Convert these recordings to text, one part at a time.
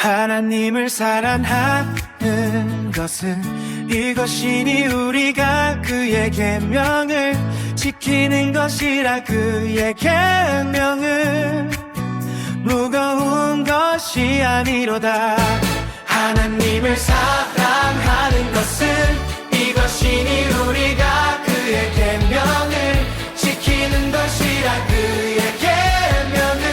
하나님을 사랑하는 것은 이것이니 우리가 그의 계명을 지키는 것이라. 그의 계명은 무거운 것이 아니로다. 하나님을 사랑하는 것은 이것이니 우리가 그의 계명을 지키는 것이라. 그의 계명은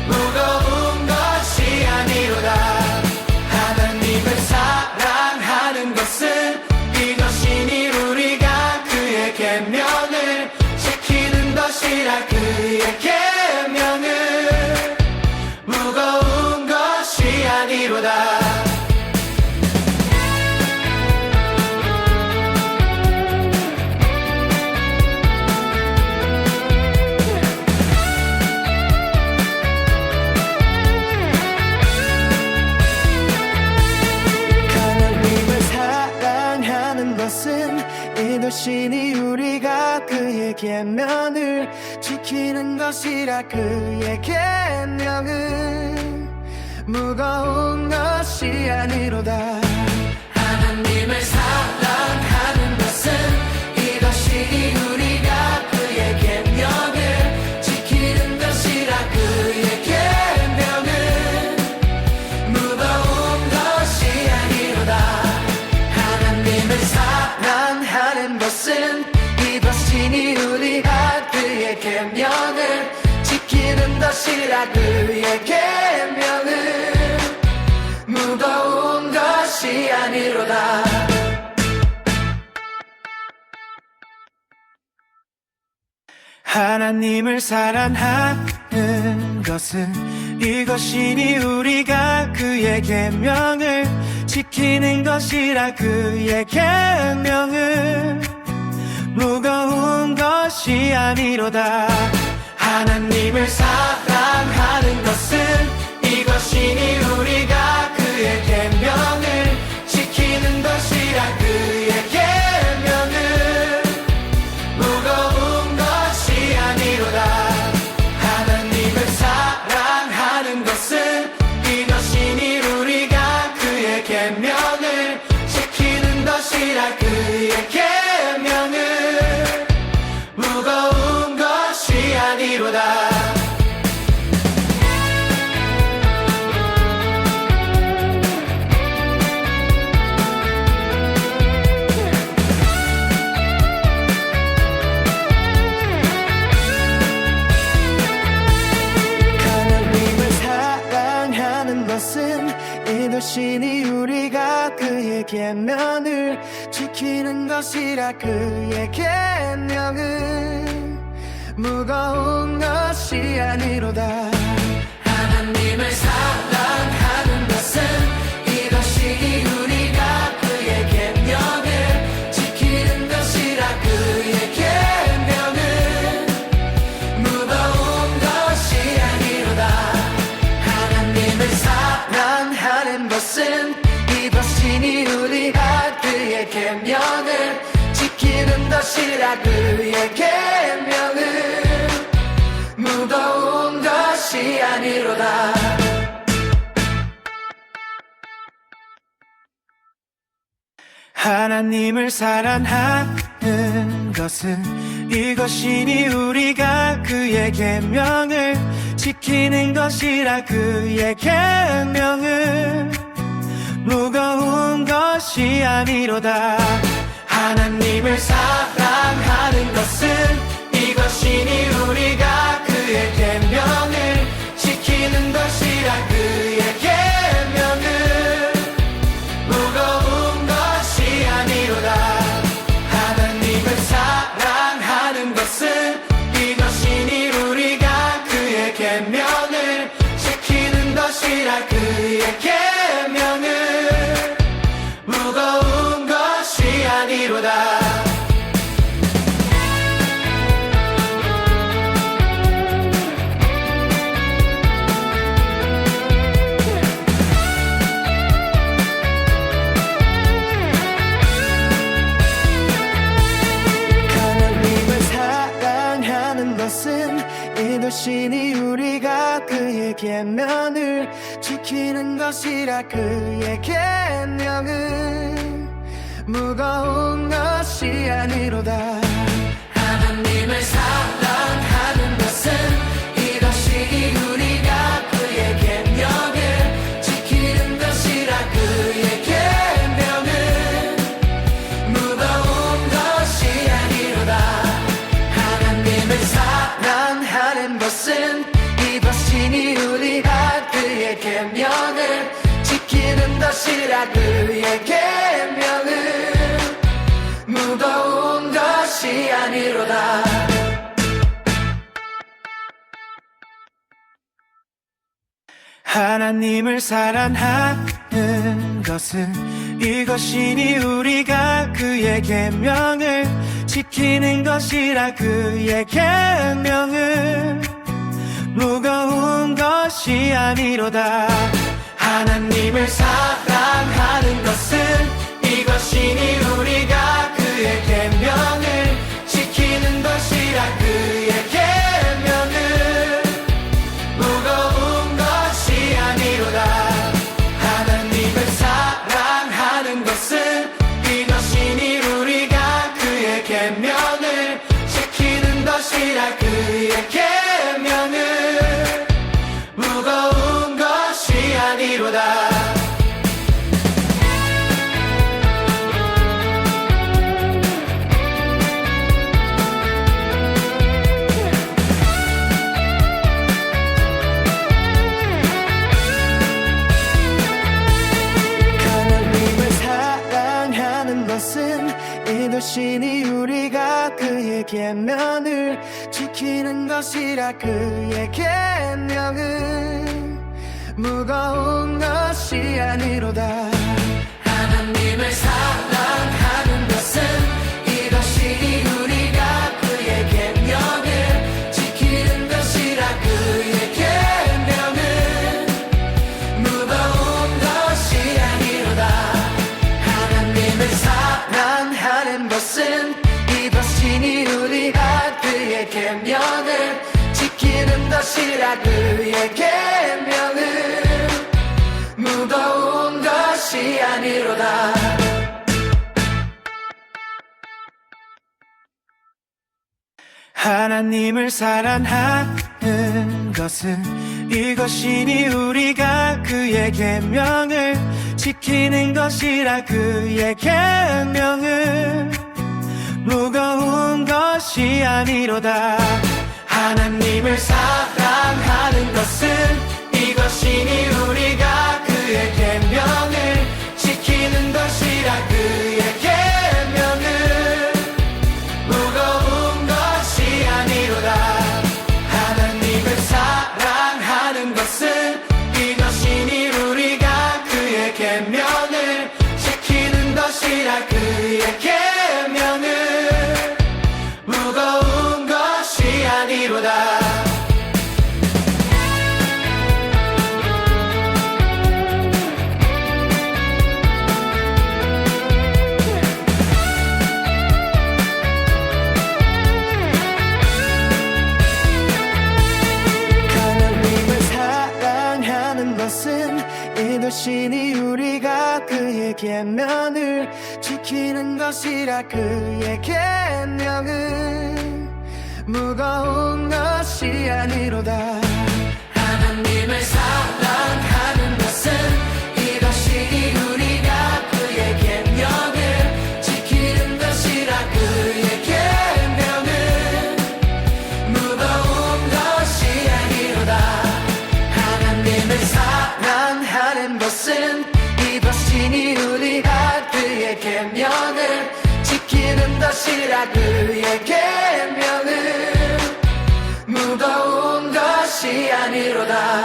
무거운 것이 아니로다. 하나님을 사랑하는 것은 이것이니 우리가 그의 계명을 지키는 것이라. 그의 계명은 무거운 것이 아니로다. 이것이니 우리가 그의 계명을 지키는 것이라. 그의 계명은 무거운 것이 아니로다. 하나님을 사랑하는 것은 이것이니 우리가 그의 계명을 지키는 것이라. 그의 계명은 무거운 것이 아니로다. 하나님을 사랑하는 것은 이것이니 우리가 그의 계명을 지키는 것이라. 그의 계명은 무거운 것이 아니로다. 하나님을 사랑하는 것은 이것이니 우리가 그의 계명을 지키는 것이라. 그의 계명은 무거운 것이 아니로다. 하나님을 사랑하는 것은 이것이니 우리가 그의 계명을 지키는 것이라. 그의 계명은 무거운 것이 아니로다. 하나님을 사랑하는 것은 이것이니 우리가 그의 계명을 지키는 것이라. 그의 계명은 무거운 것이 아니로다. 이것이니 우리가 그의 계명을 지키는 것이라. 그의 계명은 무거운 것이 아니로다. 하나님을 사랑하는 것은 이것이니 우리가 그의 계명을 지키는 것이라. 그의 계명은 무거운 것이 아니로다. 하나님을 사랑하는 것은 이것이니 우리가 그의 계명을 지키는 것이라. 그의 계명은 무거운 것이 아니로다. 하나님을 사랑하는 것은 이것이니 우리가 그의 계명을 지키는 것이라. 그의 계명은 무거운 것이 아니로다. 하나님을 사랑하는 것은 이것이니 우리가 그의 계명을 지키는 것이라. 그의 계명은 무거운 것이 아니로다. 하나님을 사랑하는 것은 이것이니 우리가 그의 계명을 지키는 것이라. 그의 계명은 무거운 것이 아니로다. 하나님을 사랑하는 것은 이것이니 우리가 그의 계명을 지키는 지키는 것이라 그의 계명은 무거운 것이 아니로다. 하나님을 사랑하는 것은 이것이 우리가 그의 계명을 지키는 것이라 그의 계명은 무거운 것이 아니로다. 하나님을 사랑하는 것은 이것이니 우리가 그의 계명을 지키는 것이라 그의 계명은 무거운 것이 아니로다. 하나님을 사랑하는 것은 이것이니 우리가 그의 계명을 지키는 것이라 그의 계명은 무거운 것이 아니로다. 하나님을 사랑하는 것은 이것이니 우리가 그의 계명을 지키는 것이라 그의 계명은 무거운 것이 아니로다. 하나님을 사랑하는 것은 이것이니 우리가 그의 계명을 지키는 것이라 그의 계명은 무거운 것이 아니로다. 이것이니 우리가 그의 계명을 지키는 것이라 그의 계명은 무거운 것이 아니로다. 하나님을 사랑하는 것은 이것이니 우리가 그의 계명을 지키는 것이라 그의 계명은 무거운 것이 아니로다. 하나님을 사랑하는 것은 이것이니 우리가 그의 계명을 지키는 것이라 그의 계명은 무거운 것이 아니로다. 하나님을 사랑하는 것은 이것이니 우리가 그의 계명을 지키는 것이라 그의 계명은 무거운 것이 아니로다. 하나님을 사랑하는 것은 이것이니 우리가 그의 계명을 지키는 것이라 그의 계명은 무거운 것이 아니로다. 하나님을 사랑하는 것은 이것이니 우리가 그의 계명을 지키는 것이라 그의 계명은 무거운 것이 아니로다. 이것이니 우리가 그의 계명을 지키는 것이라 그의 계명은 무거운 것이 아니로다. 하나님을 사랑하는 것은 이것이니 우리가 그의 계명을 지키는 것이라 그의 계명은 무거운 것이 아니로다. 하나님을 사랑하는 것은 이것이니 우리가 그의 계명을 지키는 것이라 그의 계명은 무거운 것이 아니로다.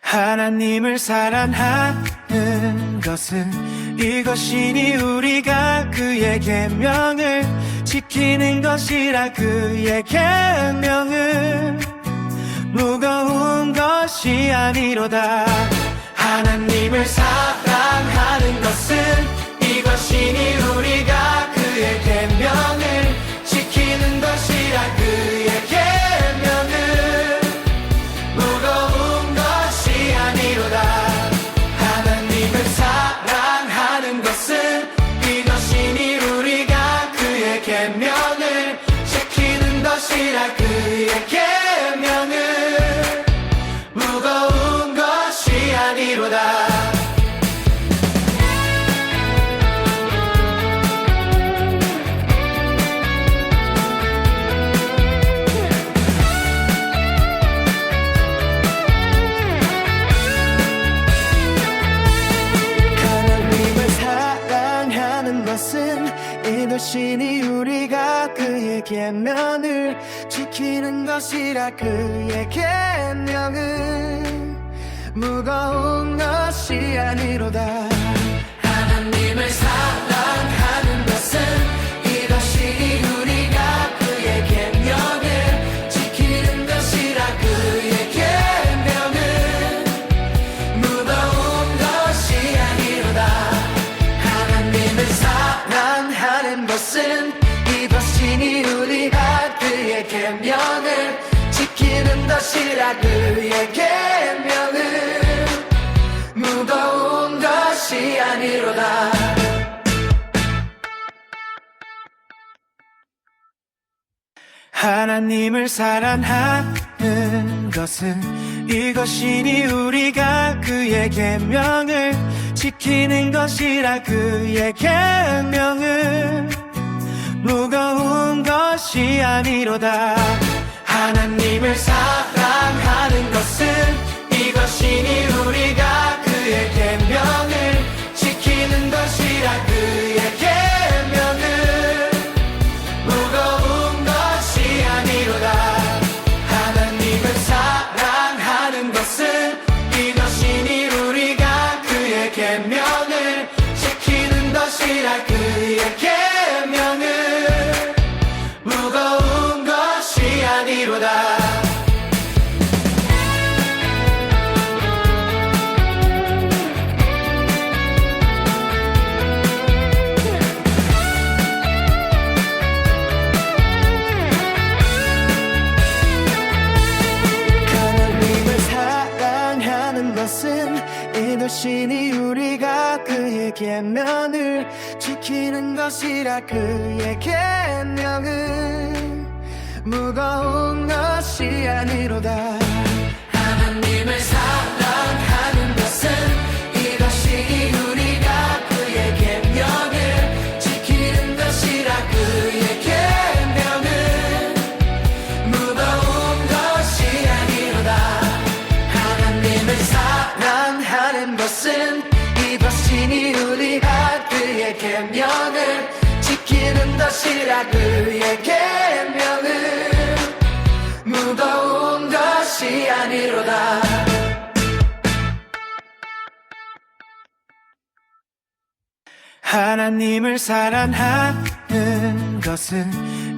하나님을 사랑하는 것은 이것이니 우리가 그의 계명을 지키는 것이라 그의 계명은 무거운 것이 아니로다. 하나님을 사랑하는 것은 이것이니 우리가 그의 계명을 지키는 것이라 그의 계명 계명을 지키는 것이라 그의 계명은 무거운 것이 아니로다. 하나님을 사랑하는 것은 이것이 우리가 그의 계명을 지키는 것이라 그의 계명은 무거운 것이 아니로다. 하나님을 사랑하는 것은 이것이니 우리가 그의 계명을 지키는 것이라 그의 계명은 무거운 것이 아니로다. 하나님을 사랑하는 것은 이것이니 우리가 그의 계명을 지키는 것이라 그의 계명은 무거운 것이 아니로다. 하나님을 사랑하는 것은 이것이니 우리가 그의 계명을 지키는 것이라 그의 계명은 무거운 것이 아니로다. 하나님을 사랑하는 것은 이것이니 우리가 그의 계명을 지키는 것이라 그의 계명은 무거운 것이 아니로다. 이것이니 우리가 그의 계명을 지키는 것이라 그의 계명은 무거운 것이 아니로다. 하나님을 사랑하는 것은 이것이 우리가 그의 계명을 지키는 것이라 그의 계명은 무거운 것이 아니로다. 하나님을 사랑하는 것은 이것이니 우리가 그의 계명을 지키는 것이라 그의 계명은 무거운 것이 아니로다. 하나님을 사랑하는 것은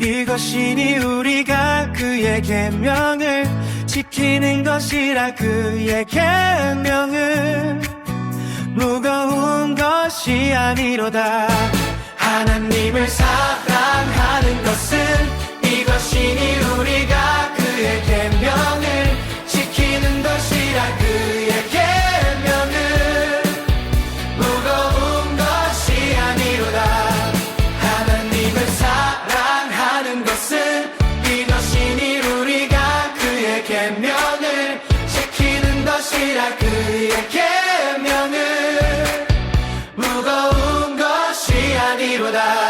이것이니 우리가 그의 계명을 지키는 것이라 그의 계명은 무거운 것이 아니로다. 하나님을 사랑하는 것은 이것이니 우리가 그의 계명을 지키는 것이라 그의 계명은 무거운 것이 아니로다. 하나님을 사랑하는 것은 이것이니 우리가 그의 계명을 지키는 것이라 그의 계명은 무거운 것이 아니로다.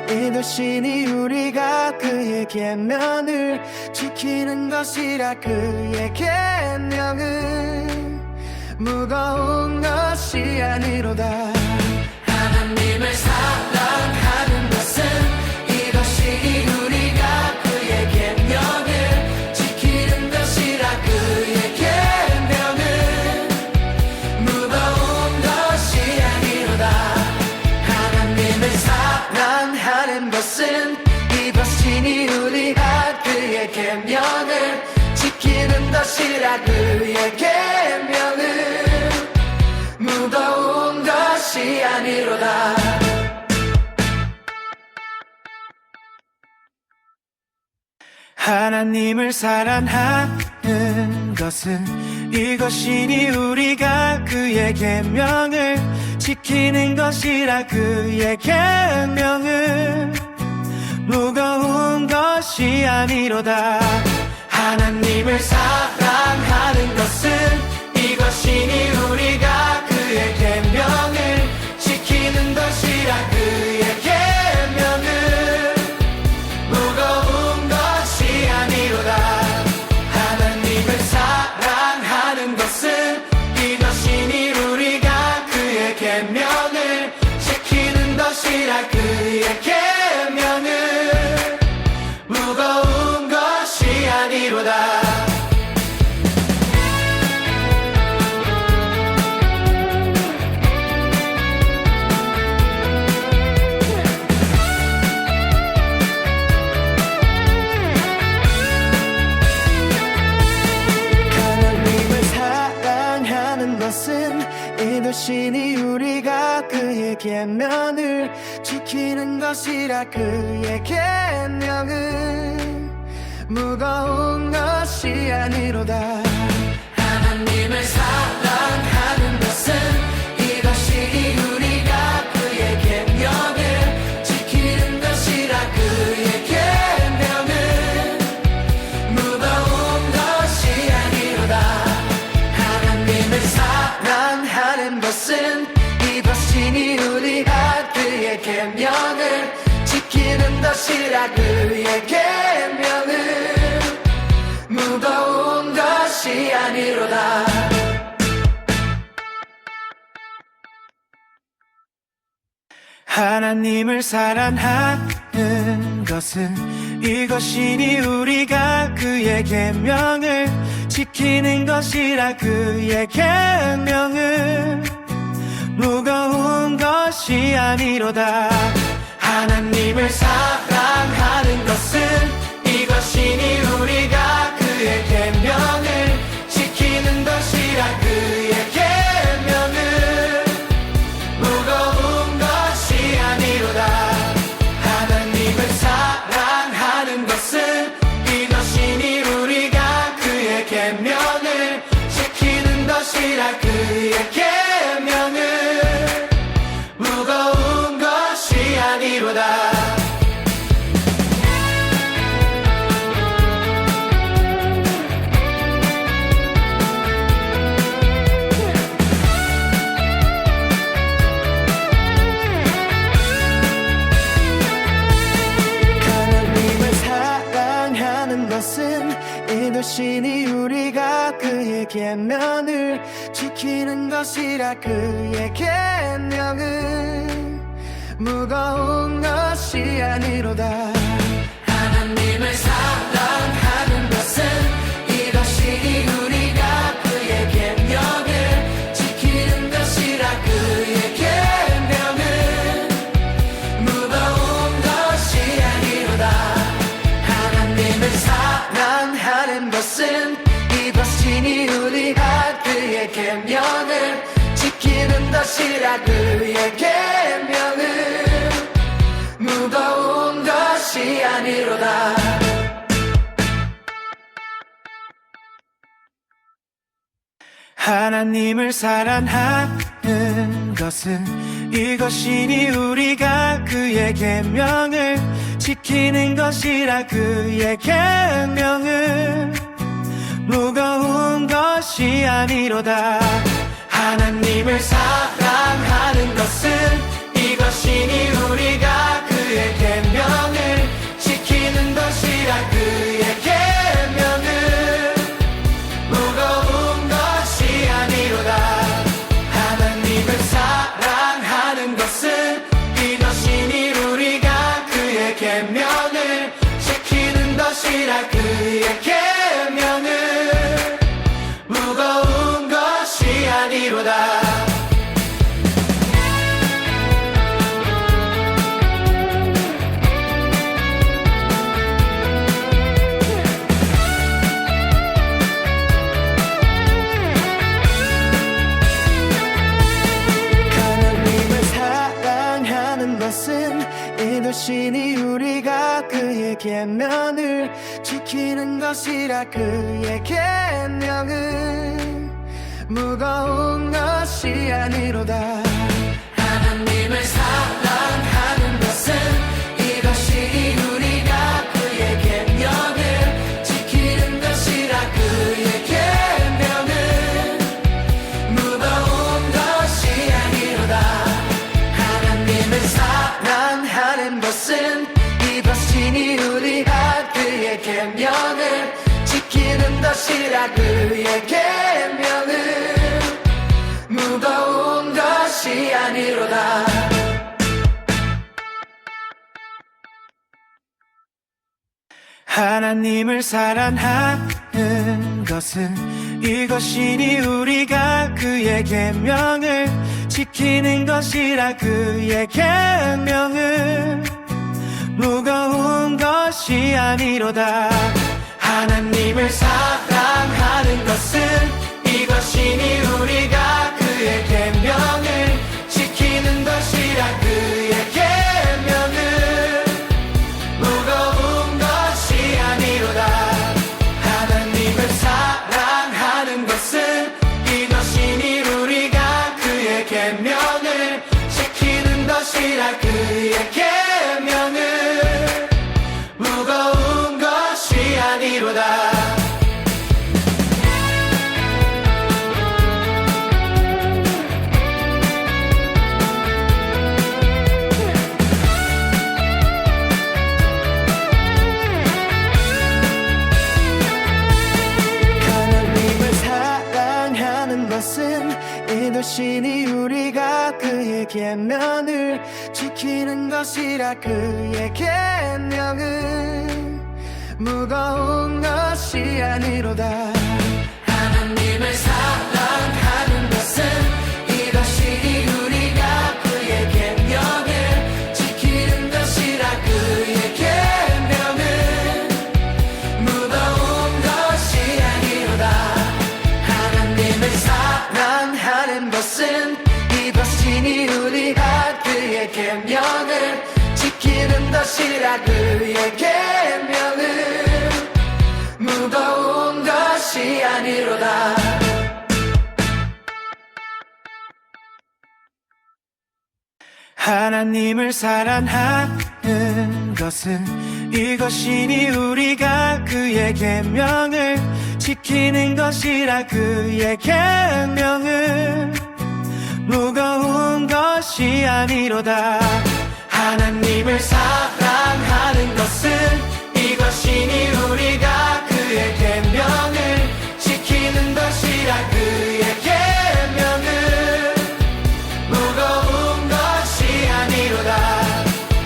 이것이니 우리가 그의 계명을 지키는 것이라 그의 계명은 무거운 것이 아니로다. 하나님을 사랑하는 것은 이것이 우리가 그의 계명을 지키는 것이라 그의 계명은 무거운 것이 아니로다. 하나님을 사랑하는 것은 이것이니 우리가 그의 계명을 지키는 것이라 그의 계명은 무거운 것이 아니로다. 하나님을 사랑하는 것은 이것이니 우리가 그의 계명을 지키는 것이라 그의 계명은 무거운 것이 아니로다. 하나님을 사랑하는 것은 이것이니 우리가 그의 계명을 지키는 것이라 계명을 지키는 것이라 그의 계명은 무거운 것이 아니로다. 하나님을 사랑하는 것은 이것이 우리가 그의 계명을 지키는 것이라 그의 계명은 무거운 것이 아니로다. 하나님을 사랑하는 것은 이것이니 우리가 그의 계명을 지키는 것이라 그의 계명은 무거운 것이 아니로다. 하나님을 사랑하는 것은 이것이니 우리가 그의 계명을 지키는 것이라 그의 계명은 무거운 것이 아니로다. 하나님을 사랑하는 것은 이것이니 우리가 그의 계명을 지키는 것이라 그의 계명은 무거운 것이 아니로다. 하나님을 사랑하는 것은 이것이니 우리가 그의 계명을 지키는 것이라 그의 계명은 무거운 것이 아니로다. 이것이니 우리가 그의 계명을 지키는 것이라 그의 계명은 무거운 것이 아니로다. 하나님을 사랑하는 것은 이것이니 우리가 그의 계명을 지키는 것이라 그의 계명은 무거운 것이 아니로다. 하나님을 사랑하는 것은 이것이니 우리가 그의 계명을 지키는 것이라 그의 계명은 무거운 것이 아니로다. 하나님을 사랑하는 것은 이것이니 우리가 그의 계명을 지키는 것이라 그의 계명은 무거운 것이 아니로다. 하나님을 사랑하는 것은 이것이니 우리가 그의 계명을 지키는 것이라 그의 계명은 무거운 것이 아니로다. 하나님을 사랑하는 것은 이것이니 우리가 그의 계명을 지키는 것이라 그의 계명은 무거운 것이 아니로다. 이것이니 우리가 그의 계명을 지키는 것이라 그의 계명은 무거운 것이 아니로다. 하나님을 사랑하는 것은 이것이니 우리가 그의 계명을 지키는 것이라 그의 계명은 무거운 것이 아니로다. 하나님을 사랑하는 것은 이것이니 우리가 그의 계명을 지키는 것이라 그의 계명은 무거운 것이 아니로다. 하나님을 사랑하는 것은 이것이니 우리가 그의 계명을 지키는 것이라 그의 계명은 무거운 것이 아니로다. 하나님을 사랑하는 것은 이것이니 우리가 그의 계명을 지키는 것이라 계명을 지키는 것이라 그의 계명은 무거운 것이 아니로다. 하나님을 사랑하는 것은 이것이 우리가 그의 계명을 지키는 것이라 그의 계명은 무거운 것이 아니로다. 하나님을 사랑하는 것은 이것이니 우리가 그의 계명을 지키는 것이라 그의 계명은 무거운 것이 아니로다. 하나님을 사랑하는 것은 이것이니 우리가 그의 계명을 지키는 것이라 그의 계명은 무거운 것이 아니로다. 하나님을 사랑하는 것은 이것이니 우리가 그의 계명을 지키는 것이라 그의 계명은 무거운 것이 아니로다.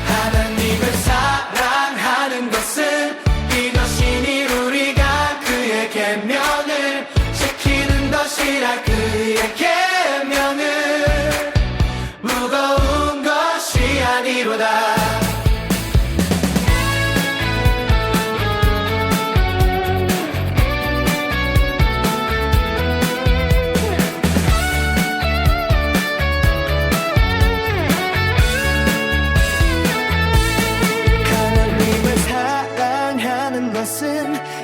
하나님을 사랑하는 것은 이것이니 우리가 그의 계명을 지키는 것이라 그의 계명은 무거운 것이 아니로다.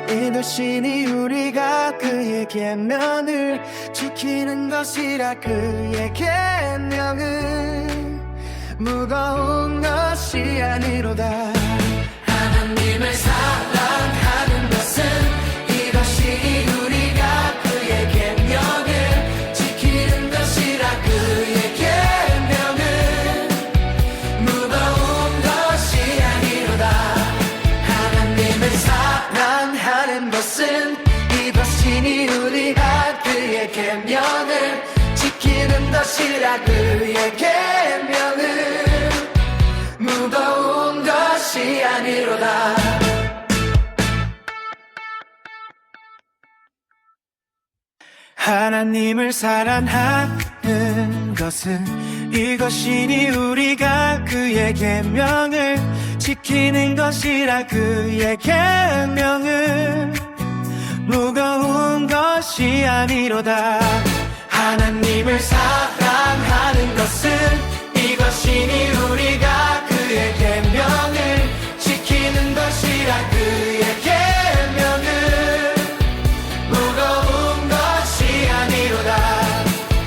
이것이니 우리가 그의 계명을 지키는 것이라 그의 계명은 무거운 것이 아니로다. 하나님을 사랑하는 것은 이것이 우리가 그의 계명을 지키는 것이라 그의 계명은 무거운 것이 아니로다. 하나님을 사랑하는 것은 이것이니 우리가 그의 계명을 지키는 것이라 그의 계명은 무거운 것이 아니로다. 하나님을 사랑하는 것은 이것이니 우리가 그의 계명을 지키는 것이라 그의 계명은 무거운 것이 아니로다. 하나님을 사랑하는 것은 이것이니 우리가 그의 계명을 지키는 것이라 그의 계명은 무거운 것이 아니로다.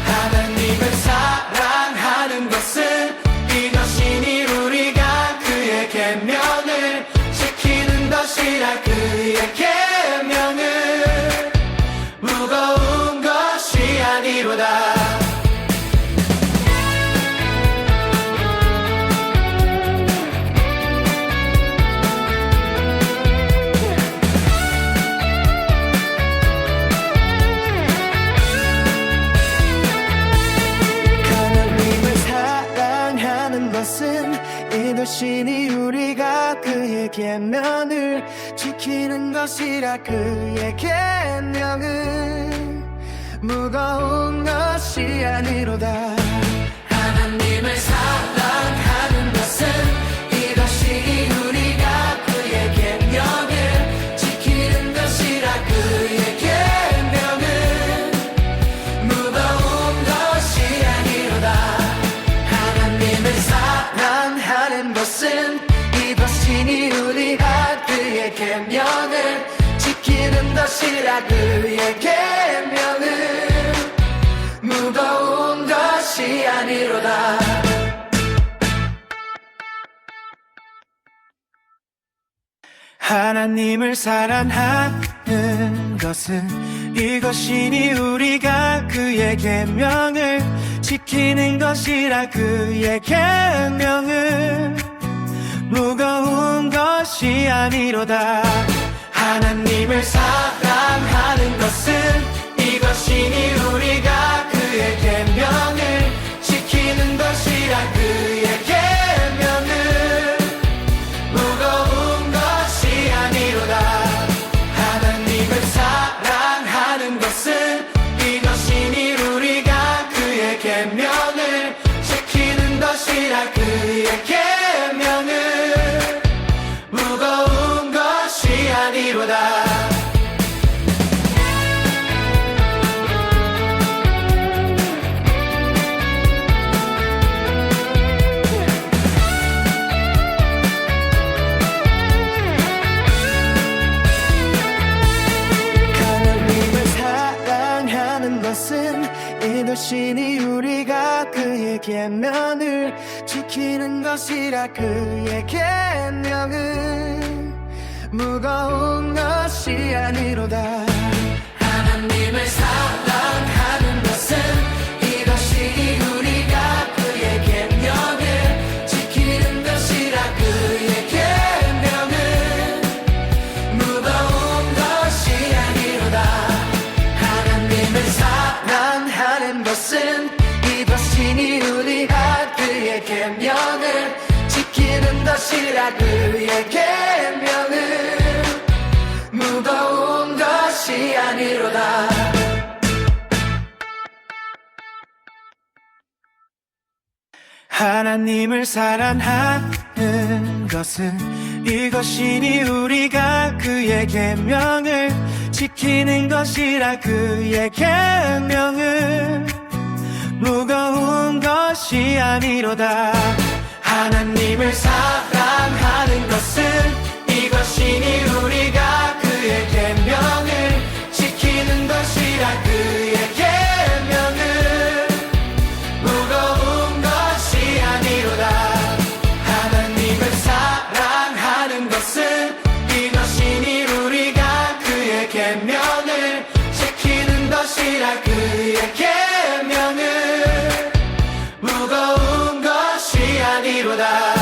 하나님을 사랑하는 것은 이것이니 우리가 그의 계명을 지키는 것이라 그의 계명은 무거운 것이 아니로다. 이것이니 우리가 그의 계명을 지키는 것이라 그의 계명은 무거운 것이 아니로다. 하나님을 사랑하는 것은 이것이 우리가 그의 계명을 지키는 것이라 그의 계명은 무거운 것이 아니로다. 하나님을 사랑하는 것은 이것이니 우리가 그의 계명을 지키는 것이라 그의 계명은 무거운 것이 아니로다. 하나님을 사랑하는 것은 이것이니 우리가 그의 계명을 지키는 것이라 그의 계명은 무거운 것이 아니로다. 하나님을 사랑하는 것은 이것이니 우리가 그의 계명을 지키는 것이라 이것이니 우리가 그의 계명을 지키는 것이라. 그의 계명은 무거운 것이 아니로다. 하나님을 사랑하는 것은 이것이니 우리가 그의 계명을 지키는 것이라. 그의 계명은 무거운 것이 아니로다. 하나님을 사랑하는 것은 이것이니 우리가 그의 계명을 지키는 것이라. 그의 계명은 무거운 것이 아니로다. 하나님을 사랑하는 것은 이것이니 우리가 그의 계명을 지키는 것이라. 그의 계명은 무거운 것이 아니로다. 하나님을 사랑하는 것은 이것이니 우리가 그의 계명을 지키는 것이라. 그의 계명은 무거운 것이 아니로다. 하나님을 사랑하는 것은 이것이니 우리가 그의 계명을 지키는 것이라. 그의 계명은 무거운 것이 아니로다.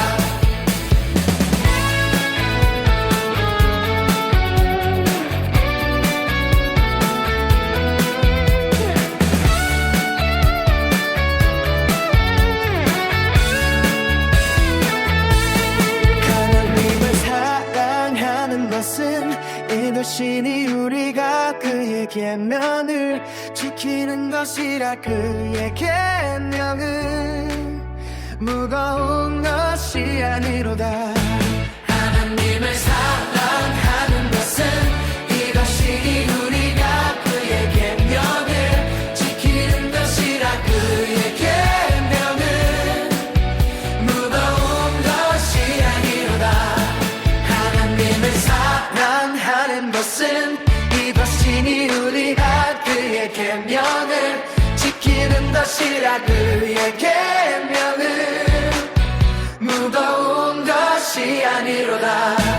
이것이니 우리가 그의 계명을 지키는 것이라. 그의 계명은 무거운 것이 아니로다. 하나님을 사랑하는 것은 이것이니 우리가 그의 계명을 지키는 것이라. 그의 계명은 무거운 것이 아니로다. 하나님을 사랑하는 것은 이것이니 우리가 그의 계명을 지키는 것이라. 그의 계명은 무거운 것이 아니로다.